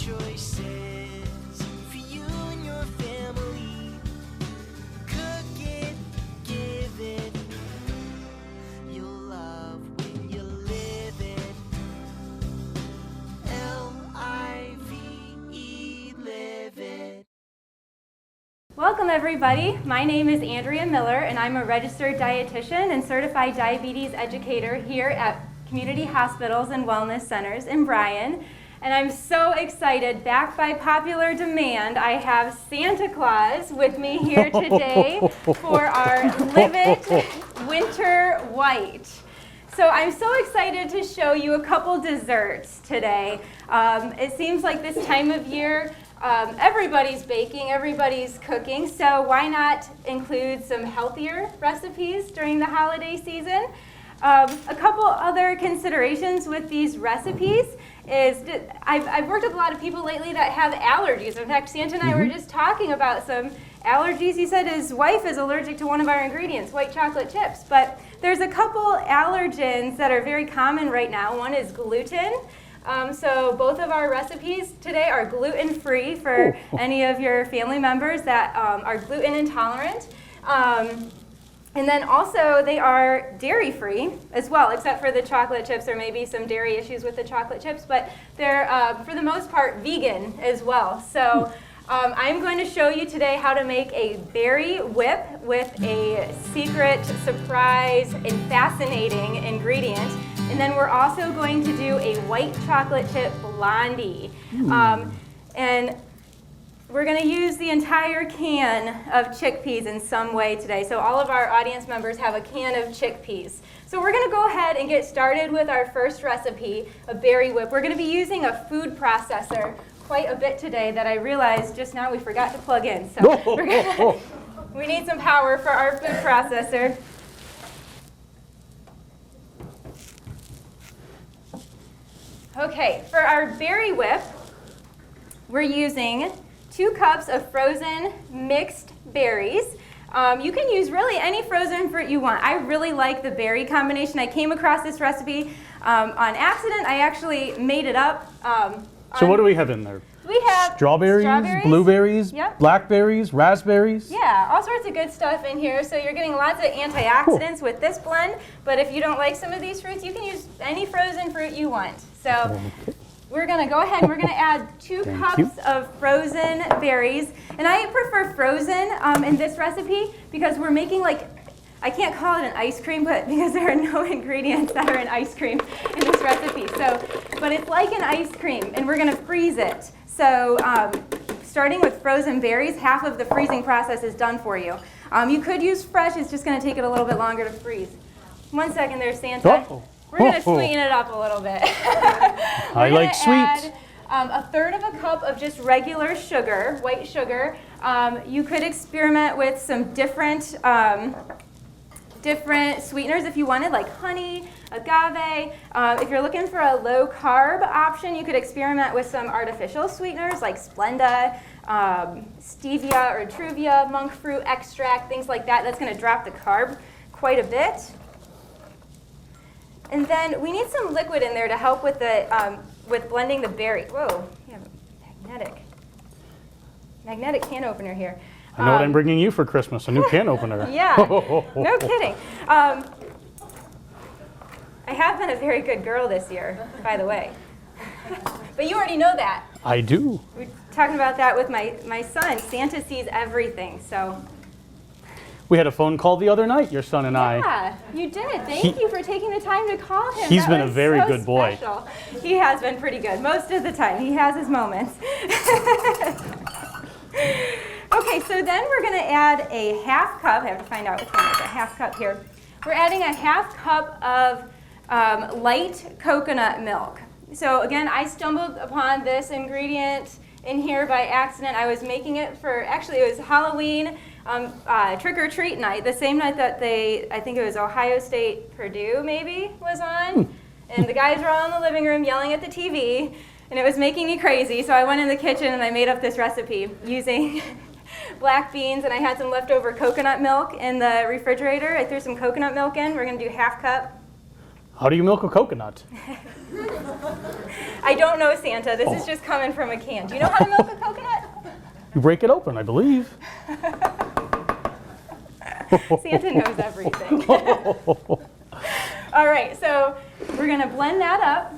choices for you and your family. Cook it, give it. You'll love when you live it. L-I-V-E, live it. Welcome everybody. My name is Andrea Miller and I'm a registered dietitian and certified diabetes educator here at Community Hospitals and Wellness Centers in Bryan. And I'm so excited, back by popular demand, I have Santa Claus with me here today for our Live It Winter White. So I'm so excited to show you a couple desserts today. It seems like this time of year, everybody's baking, everybody's cooking, so why not include some healthier recipes during the holiday season? A couple other considerations with these recipes is I've worked with a lot of people lately that have allergies. In fact, Santa and I were just talking about some allergies. He said his wife is allergic to one of our ingredients, white chocolate chips. But there's a couple allergens that are very common right now. One is gluten. So both of our recipes today are gluten-free for any of your family members that are gluten intolerant. And then also they are dairy-free as well, except for the chocolate chips. There may be some dairy issues with the chocolate chips, but they're, for the most part, vegan as well. So I'm going to show you today how to make a berry whip with a secret, surprise, and fascinating ingredient. And then we're also going to do a white chocolate chip blondie. And we're going to use the entire can of chickpeas in some way today. So all of our audience members have a can of chickpeas. So we're going to go ahead and get started with our first recipe, a berry whip. We're going to be using a food processor quite a bit today that I realized just now we forgot to plug in. So we need some power for our food processor. Okay, for our berry whip, we're using 2 cups of frozen mixed berries. You can use really any frozen fruit you want. I really like the berry combination. I came across this recipe on accident. I actually made it up. So what do we have in there? We have strawberries, blueberries, blackberries, raspberries. Yeah, all sorts of good stuff in here. So you're getting lots of antioxidants with this blend. But if you don't like some of these fruits, you can use any frozen fruit you want. So we're going to go ahead and we're going to add 2 cups of frozen berries. And I prefer frozen in this recipe because we're making I can't call it an ice cream, but because there are no ingredients that are in ice cream in this recipe. But it's like an ice cream, and we're going to freeze it. So starting with frozen berries, half of the freezing process is done for you. You could use fresh. It's just going to take it a little bit longer to freeze. 1 second there, Santa. We're going to sweeten it up a little bit. I like sweet. Add, 1/3 of a cup of just regular sugar, white sugar. You could experiment with some different sweeteners if you wanted, like honey, agave. If you're looking for a low-carb option, you could experiment with some artificial sweeteners like Splenda, stevia or truvia, monk fruit extract, things like that. That's going to drop the carb quite a bit. And then we need some liquid in there to help with the with blending the berry. Whoa, we have a magnetic can opener here. I know what I'm bringing you for Christmas, a new can opener. Yeah, no kidding. I have been a very good girl this year, by the way. But you already know that. I do. We're talking about that with my son. Santa sees everything, so. We had a phone call the other night, your son and I. Yeah, you did. Thank you for taking the time to call him. He's been a very good boy. Special. He has been pretty good most of the time. He has his moments. Okay, so then we're going to add a 1/2 cup. I have to find out which one is a 1/2 cup here. We're adding a 1/2 cup of light coconut milk. So again, I stumbled upon this ingredient in here by accident. I was making it for, actually it was Halloween trick-or-treat night, the same night that I think it was Ohio State Purdue maybe was on. And the guys were all in the living room yelling at the TV, and it was making me crazy. So I went in the kitchen and I made up this recipe using black beans, and I had some leftover coconut milk in the refrigerator. I threw some coconut milk in. We're going to do 1/2 cup. How do you milk a coconut? I don't know, Santa. This is just coming from a can. Do you know how to milk a coconut? You break it open, I believe. Santa knows everything. All right, so we're going to blend that up.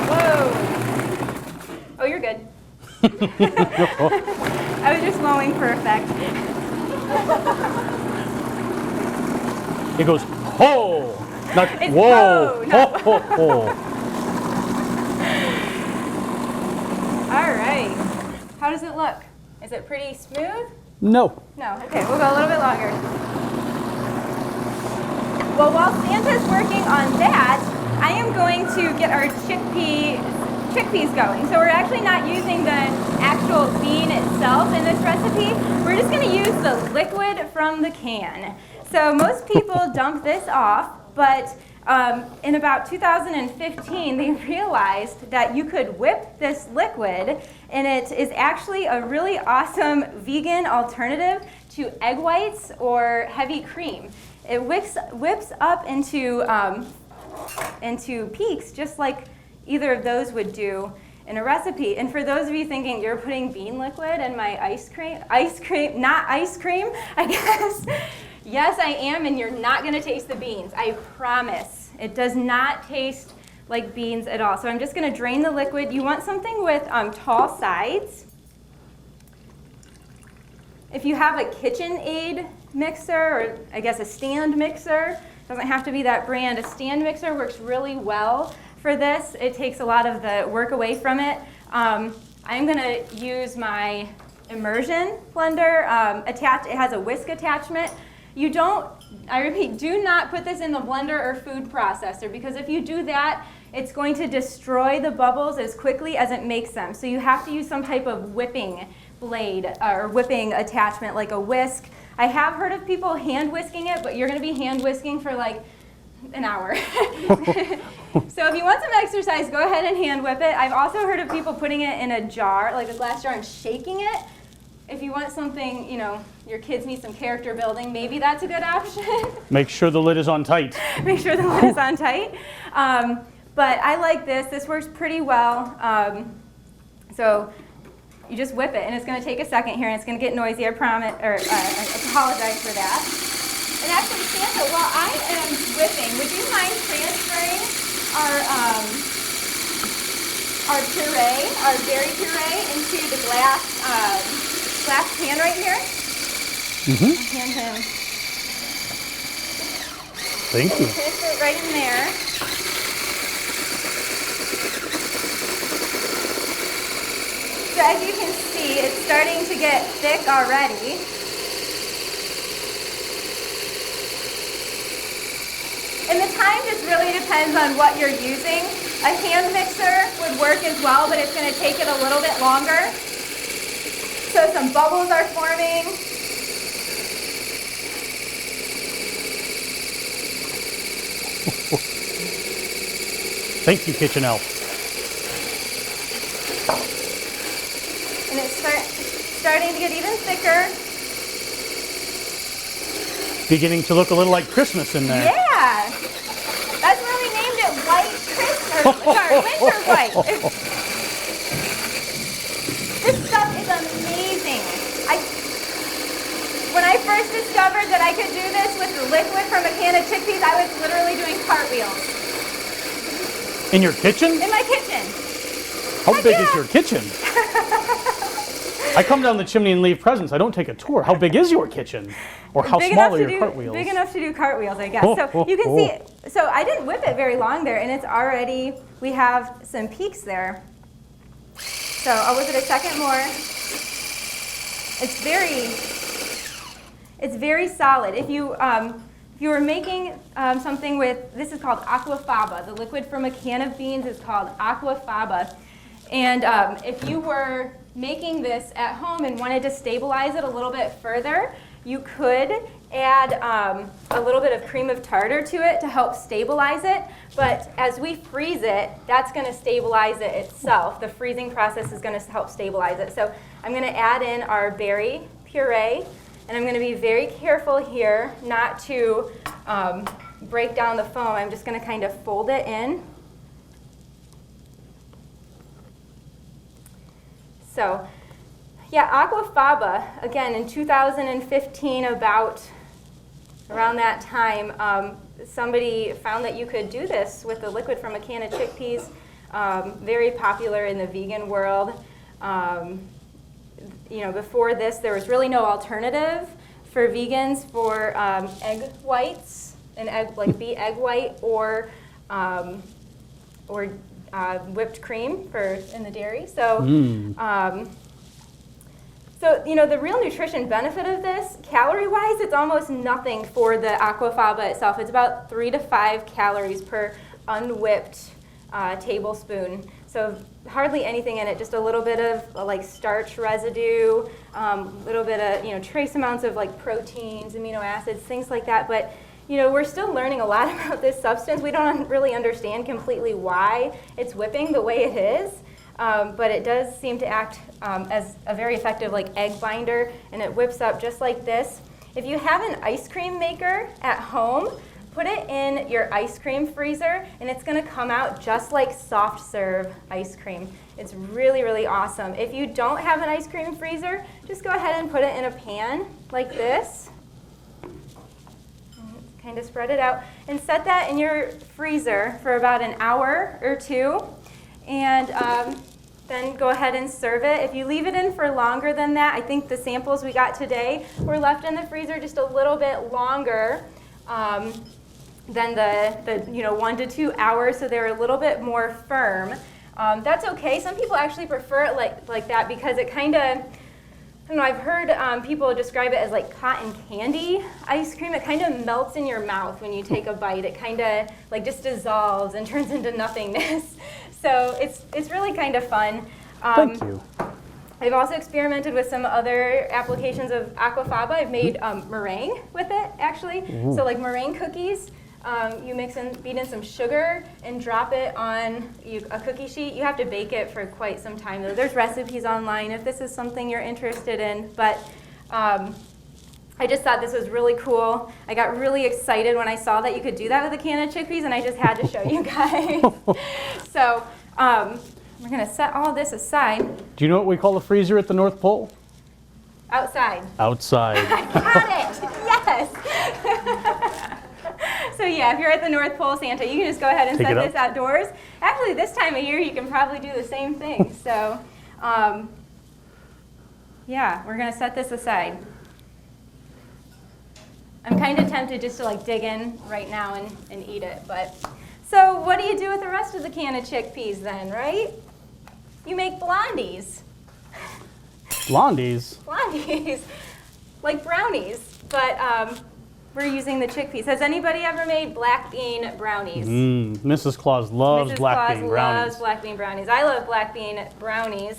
Whoa. Oh, you're good. I was just blowing for effect. It goes, ho! Not It's whoa! ho, not Ho, ho, ho. All right. How does it look? Is it pretty smooth? No. No. Okay, we'll go a little bit longer. Well, while Santa's working on that, I am going to get our chickpeas going. So we're actually not using the actual bean itself in this recipe. We're just going to use the liquid from the can. So most people dump this off, but in about 2015, they realized that you could whip this liquid, and it is actually a really awesome vegan alternative to egg whites or heavy cream. It whips up into peaks, just like either of those would do in a recipe. And for those of you thinking you're putting bean liquid in my ice cream, not ice cream, I guess. Yes, I am, and you're not going to taste the beans. I promise. It does not taste like beans at all. So I'm just going to drain the liquid. You want something with tall sides. If you have a KitchenAid mixer, or I guess a stand mixer, doesn't have to be that brand. A stand mixer works really well for this. It takes a lot of the work away from it. I'm going to use my immersion blender. It has a whisk attachment. You don't, I repeat, do not put this in the blender or food processor, because if you do that, it's going to destroy the bubbles as quickly as it makes them. So you have to use some type of whipping blade or whipping attachment like a whisk. I have heard of people hand whisking it, but you're going to be hand whisking for like an hour. So if you want some exercise, go ahead and hand whip it. I've also heard of people putting it in a jar, like a glass jar, and shaking it. If you want something, your kids need some character building, maybe that's a good option. Make sure the lid is on tight. Make sure the lid is on tight. But I like this. This works pretty well. So you just whip it, and it's going to take a second here, and it's going to get noisy. I promise, or I apologize for that. And actually, Santa, while I am whipping, would you mind transferring our puree, our berry puree, into the glass pan right here? Mm-hmm. Hand him. Thank you. Transfer it right in there. So as you can see, it's starting to get thick already. And the time just really depends on what you're using. A hand mixer would work as well, but it's going to take it a little bit longer. So some bubbles are forming. Thank you, Kitchen Elf. And it's starting to get even thicker. Beginning to look a little like Christmas in there. Yeah! That's why we named it White Christmas. Sorry, Winter White. This stuff is amazing. When I first discovered that I could do this with the liquid from a can of chickpeas, I was literally doing cartwheels. In your kitchen? In my kitchen. How Heck big yeah. is your kitchen? I come down the chimney and leave presents. I don't take a tour. How big is your kitchen? Or how small are your cartwheels? Big enough to do cartwheels, I guess. So you can see, so I didn't whip it very long there, and it's already, we have some peaks there. So I'll whip it a second more. It's very solid. If you were making something with, this is called aquafaba. The liquid from a can of beans is called aquafaba. And if you were making this at home and wanted to stabilize it a little bit further, you could add a little bit of cream of tartar to it to help stabilize it. But as we freeze it, that's going to stabilize it itself. The freezing process is going to help stabilize it. So I'm going to add in our berry puree And I'm going to be very careful here not to break down the foam. I'm just going to kind of fold it in. So, yeah, aquafaba, again, in 2015, around that time, somebody found that you could do this with the liquid from a can of chickpeas. Very popular in the vegan world. Before this, there was really no alternative for vegans for egg whites, like beet egg white, or whipped cream in the dairy. So, the real nutrition benefit of this, calorie-wise, it's almost nothing for the aquafaba itself. It's about 3 to 5 calories per unwhipped tablespoon. So hardly anything in it, just a little bit of like starch residue, a little bit of, trace amounts of like proteins, amino acids, things like that. But we're still learning a lot about this substance. We don't really understand completely why it's whipping the way it is. But it does seem to act as a very effective like egg binder, and it whips up just like this. If you have an ice cream maker at home, put it in your ice cream freezer, and it's going to come out just like soft serve ice cream. It's really, really awesome. If you don't have an ice cream freezer, just go ahead and put it in a pan like this. Kind of spread it out and set that in your freezer for about an hour or two. And then go ahead and serve it. If you leave it in for longer than that, I think the samples we got today were left in the freezer just a little bit longer than the 1 to 2 hours, so they're a little bit more firm. That's okay. Some people actually prefer it like that because it kind of, I don't know, I've heard people describe it as like cotton candy ice cream. It kind of melts in your mouth when you take a bite. It kind of like just dissolves and turns into nothingness. So it's really kind of fun. Thank you. I've also experimented with some other applications of aquafaba. I've made meringue with it, actually. Ooh. So like meringue cookies, you beat in some sugar and drop it on a cookie sheet. You have to bake it for quite some time, though. There's recipes online if this is something you're interested in. But I just thought this was really cool. I got really excited when I saw that you could do that with a can of chickpeas, and I just had to show you guys. So we're going to set all this aside. Do you know what we call a freezer at the North Pole? Outside. Outside. Got it! Yes! So yeah, if you're at the North Pole, Santa, you can just go ahead and set this outdoors. Actually, this time of year, you can probably do the same thing. So yeah, we're going to set this aside. I'm kind of tempted just to like dig in right now and eat it. But so what do you do with the rest of the can of chickpeas then, right? You make blondies. Blondies? Blondies. Like brownies, but we're using the chickpeas. Has anybody ever made black bean brownies? Mrs. Claus loves black bean brownies. Loves black bean brownies. I love black bean brownies,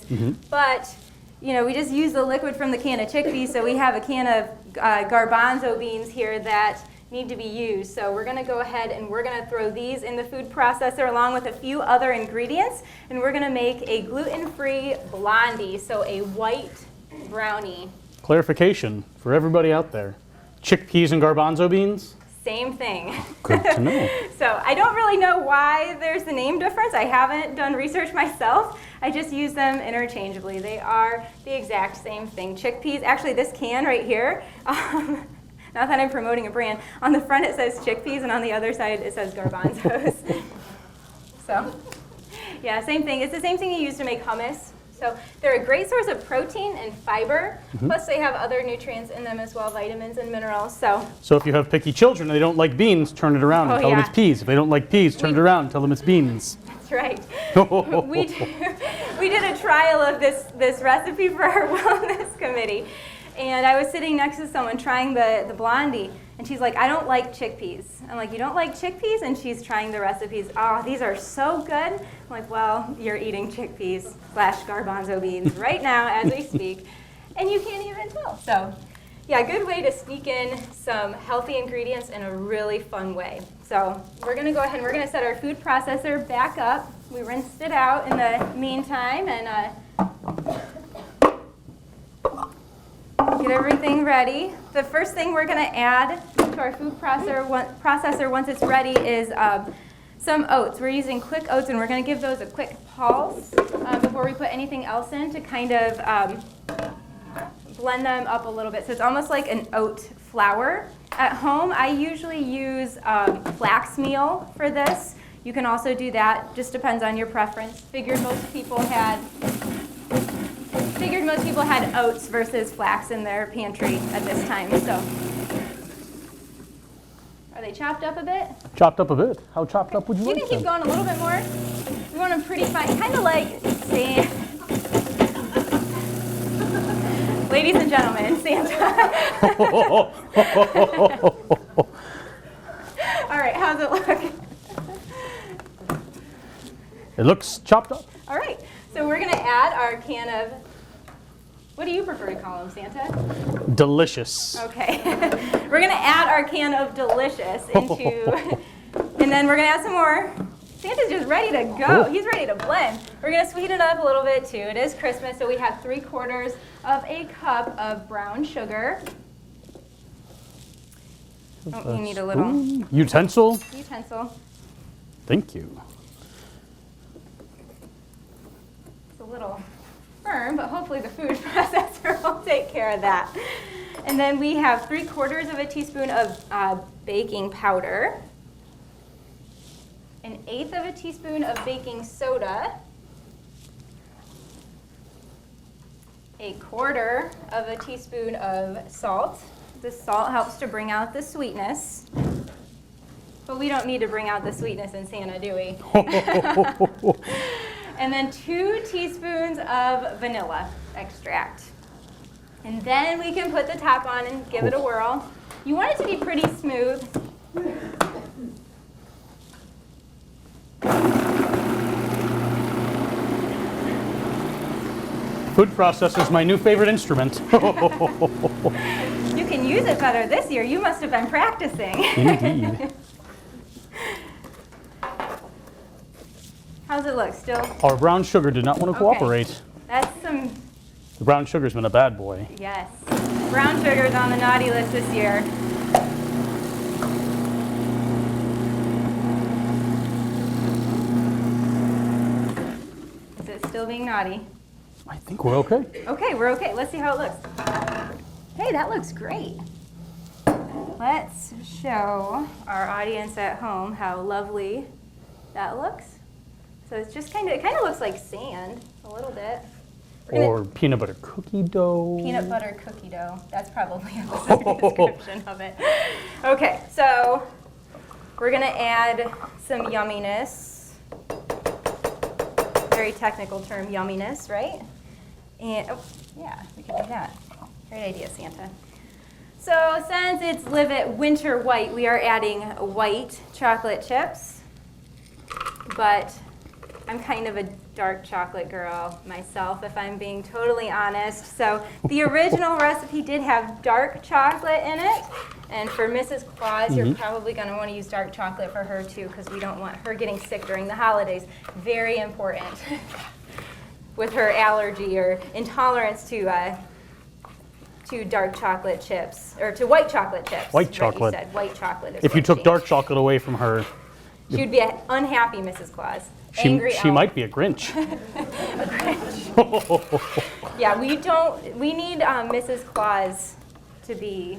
but we just use the liquid from the can of chickpeas, so we have a can of garbanzo beans here that need to be used. So we're going to go ahead and we're going to throw these in the food processor along with a few other ingredients, and we're going to make a gluten-free blondie, so a white brownie. Clarification for everybody out there. Chickpeas and garbanzo beans? Same thing. Good to know. So I don't really know why there's a name difference. I haven't done research myself. I just use them interchangeably. They are the exact same thing. Chickpeas, actually this can right here, not that I'm promoting a brand, on the front it says chickpeas and on the other side it says garbanzos. So yeah, same thing. It's the same thing you use to make hummus. So they're a great source of protein and fiber, plus they have other nutrients in them as well, vitamins and minerals. So if you have picky children and they don't like beans, turn it around and tell them it's peas. If they don't like peas, turn it around and tell them it's beans. That's right. we did a trial of this recipe for our wellness committee, and I was sitting next to someone trying the blondie, and she's like, I don't like chickpeas. I'm like, you don't like chickpeas? And she's trying the recipes. Oh, these are so good. I'm like, well, you're eating chickpeas / garbanzo beans right now as we speak, and you can't even tell. So yeah, good way to sneak in some healthy ingredients in a really fun way. So we're going to go ahead and we're going to set our food processor back up. We rinsed it out in the meantime and get Get everything ready. The first thing we're going to add to our food processor once it's ready is some oats. We're using quick oats, and we're going to give those a quick pulse before we put anything else in to kind of blend them up a little bit. So it's almost like an oat flour. At home, I usually use flax meal for this. You can also do that. Just depends on your preference. Figured most people had oats versus flax in their pantry at this time. So, are they chopped up a bit? Chopped up a bit. How chopped up would you like You can keep going a little bit more. We want them pretty fine, kind of like sand. Ladies and gentlemen, Santa. All right, how's it look? It looks chopped up. All right, so we're going to add our can of, what do you prefer to call them, Santa? Delicious. Okay. We're going to add our can of Delicious into, and then we're going to add some more. Santa's just ready to go. He's ready to blend. We're going to sweeten it up a little bit too. It is Christmas, so we have 3/4 of a cup of brown sugar. Oh, you need a little utensil. Thank you. It's a little firm, but hopefully the food processor will take care of that. And then we have 3/4 of a teaspoon of baking powder, 1/8 of a teaspoon of baking soda, 1/4 of a teaspoon of salt. The salt helps to bring out the sweetness. But we don't need to bring out the sweetness in Santa, do we? And then 2 teaspoons of vanilla extract. And then we can put the top on and give it a whirl. You want it to be pretty smooth. Food processor is my new favorite instrument. You can use it better this year. You must have been practicing. Indeed. How's it look? Still? Our brown sugar did not want to cooperate. That's some, The brown sugar's been a bad boy. yes. Brown sugar's on the naughty list this year. Is it still being naughty? I think we're okay. Okay, we're okay. Let's see how it looks. Hey, that looks great. Let's show our audience at home how lovely that looks. So it's just it kind of looks like sand a little bit. Or peanut butter cookie dough. Peanut butter cookie dough. That's probably a better description of it. Okay, so we're gonna add some yumminess. Very technical term, yumminess, right? And, oh, yeah, we can do that. Great idea, Santa. So since it's Live It Winter White, we are adding white chocolate chips. But I'm kind of a dark chocolate girl myself, if I'm being totally honest. So the original recipe did have dark chocolate in it. And for Mrs. Claus, you're probably going to want to use dark chocolate for her too, because we don't want her getting sick during the holidays. Very important with her allergy or intolerance to dark chocolate chips, or to white chocolate chips. White chocolate. You said. White chocolate is If you what took she- dark chocolate away from her, She would be an unhappy Mrs. Claus. Angry she elf. might be a Grinch. Yeah, we need Mrs. Claus to be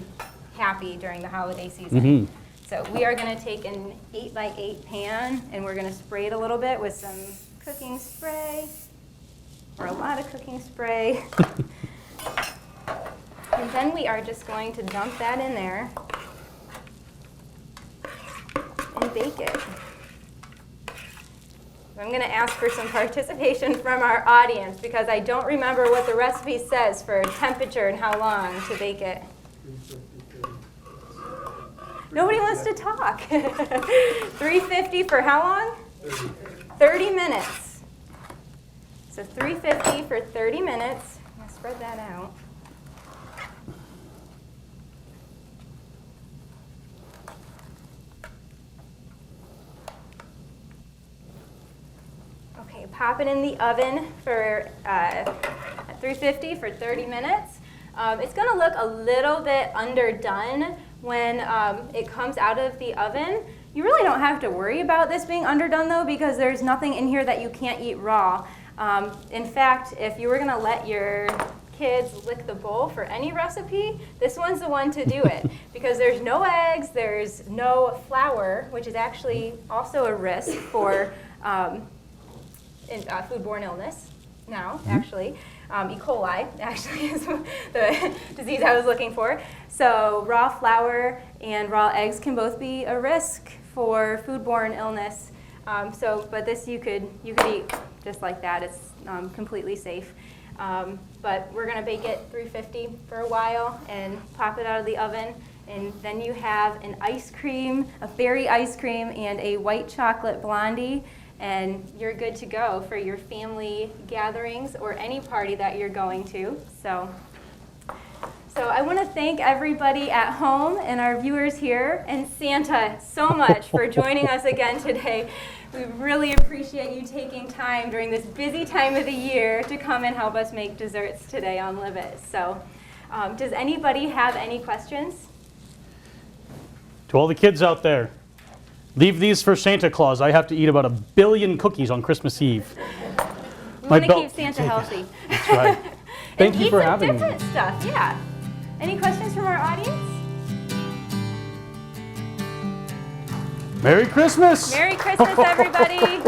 happy during the holiday season. So we are going to take an 8x8 pan and we're going to spray it a little bit with some cooking spray, or a lot of cooking spray. And then we are just going to dump that in there and bake it. I'm going to ask for some participation from our audience because I don't remember what the recipe says for temperature and how long to bake it. Nobody wants to talk. 350 for how long? 30 minutes. So 350 for 30 minutes. I'm going to spread that out. Pop it in the oven for 350 for 30 minutes. It's going to look a little bit underdone when it comes out of the oven. You really don't have to worry about this being underdone though, because there's nothing in here that you can't eat raw. In fact, if you were going to let your kids lick the bowl for any recipe, this one's the one to do it, because there's no eggs, there's no flour, which is actually also a risk for foodborne illness now, actually. E. coli actually is the disease I was looking for. So raw flour and raw eggs can both be a risk for foodborne illness. But this you could eat just like that. It's completely safe. But we're going to bake it 350 for a while and pop it out of the oven. And then you have an ice cream, a fairy ice cream, and a white chocolate blondie. And you're good to go for your family gatherings or any party that you're going to. So I want to thank everybody at home and our viewers here and Santa so much for joining us again today. We really appreciate you taking time during this busy time of the year to come and help us make desserts today on Live It. So does anybody have any questions? To all the kids out there, leave these for Santa Claus. I have to eat about 1 billion cookies on Christmas Eve. We want to keep Santa healthy. That's right. Thank you for having me. And eat some different stuff, yeah. Any questions from our audience? Merry Christmas! Merry Christmas, everybody!